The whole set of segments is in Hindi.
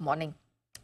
Morning,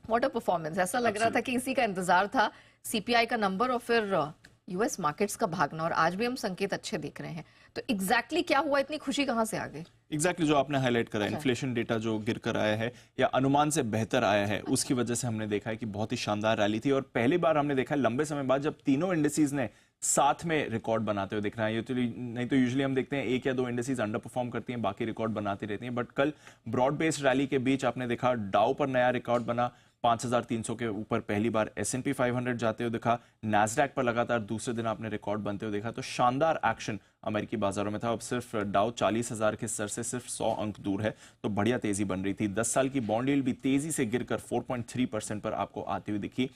what a performance. ऐसा लग रहा था कि इसी का इंतजार था, सीपीआई का नंबर और फिर यूएस मार्केट्स का भागना, और आज भी हम संकेत अच्छे देख रहे हैं। तो एग्जैक्टली क्या हुआ, इतनी खुशी कहां से आ गई? एग्जैक्टली जो आपने हाईलाइट करा, इन्फ्लेशन डेटा जो गिर कर आया है या अनुमान से बेहतर आया है, उसकी वजह से हमने देखा है कि बहुत ही शानदार रैली थी। और पहली बार हमने देखा है लंबे समय बाद जब तीनों इंडिसेस ने साथ में रिकॉर्ड बनाते हुए दिख रहा है। नहीं तो यूजुअली हम देखते हैं एक या दो इंडिसेस अंडर परफॉर्म करती हैं, बाकी रिकॉर्ड बनाती रहती हैं। बट कल ब्रॉड बेस्ड रैली के बीच आपने देखा डाउ पर नया रिकॉर्ड बना, 5300 के ऊपर पहली बार S&P 500 जाते हुए दिखा, नैस्डैक पर लगातार दूसरे दिन आपने रिकॉर्ड बनते हुए देखा। तो शानदार एक्शन अमेरिकी बाजारों में था। अब सिर्फ डाउ 40,000 के स्तर से सिर्फ 100 अंक दूर है, तो बढ़िया तेजी बन रही थी। 10 साल की बॉन्ड यील्ड भी तेजी से गिरकर 4.3% पर आपको आती हुई दिखी।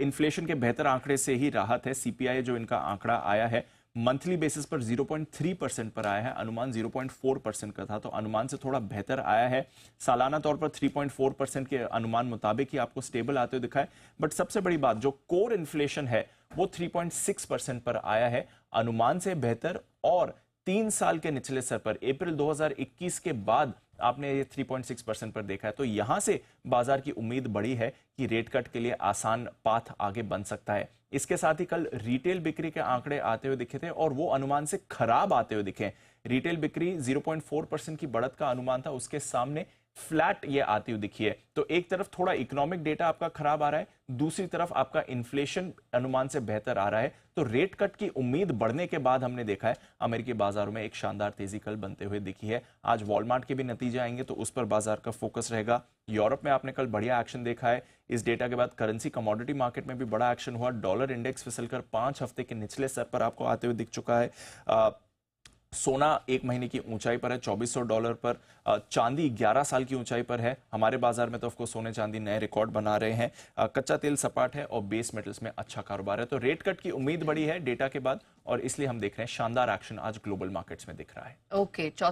इन्फ्लेशन के बेहतर आंकड़े से ही राहत है। सीपीआई जो इनका आंकड़ा आया है मंथली बेसिस पर 0.3% पर आया है, अनुमान 0.4% का था, तो अनुमान से थोड़ा बेहतर आया है। सालाना तौर पर 3.4% के अनुमान मुताबिक ही आपको स्टेबल आते हुए दिखा है। बट सबसे बड़ी बात, जो कोर इन्फ्लेशन है वो 3.6% पर आया है, अनुमान से बेहतर, और 3 साल के निचले स्तर पर अप्रैल 2021 के बाद आपने ये 3.6% पर देखा है। तो यहां से बाजार की उम्मीद बढ़ी है कि रेट कट के लिए आसान पाथ आगे बन सकता है। इसके साथ ही कल रिटेल बिक्री के आंकड़े आते हुए दिखे थे और वो अनुमान से खराब आते हुए दिखे। रिटेल बिक्री 0.4% की बढ़त का अनुमान था, उसके सामने फ्लैट ये आती हुई दिखी है। तो एक तरफ थोड़ा इकोनॉमिक डेटा आपका खराब आ रहा है, दूसरी तरफ आपका इन्फ्लेशन अनुमान से बेहतर आ रहा है। तो रेट कट की उम्मीद बढ़ने के बाद हमने देखा है अमेरिकी बाजारों में एक शानदार तेजी कल बनते हुए दिखी है। आज वॉलमार्ट के भी नतीजे आएंगे तो उस पर बाजार का फोकस रहेगा। यूरोप में आपने कल बढ़िया एक्शन देखा है। इस डेटा के बाद करेंसी कमोडिटी मार्केट में भी बड़ा एक्शन हुआ। डॉलर इंडेक्स फिसलकर 5 हफ्ते के निचले स्तर पर आपको आते हुए दिख चुका है। सोना 1 महीने की ऊंचाई पर है $2400 पर। चांदी 11 साल की ऊंचाई पर है। हमारे बाजार में तो ऑफकोर्स सोने चांदी नए रिकॉर्ड बना रहे हैं। कच्चा तेल सपाट है और बेस मेटल्स में अच्छा कारोबार है। तो रेट कट की उम्मीद बढ़ी है डेटा के बाद, और इसलिए हम देख रहे हैं शानदार एक्शन आज ग्लोबल मार्केट्स में दिख रहा है। ओके।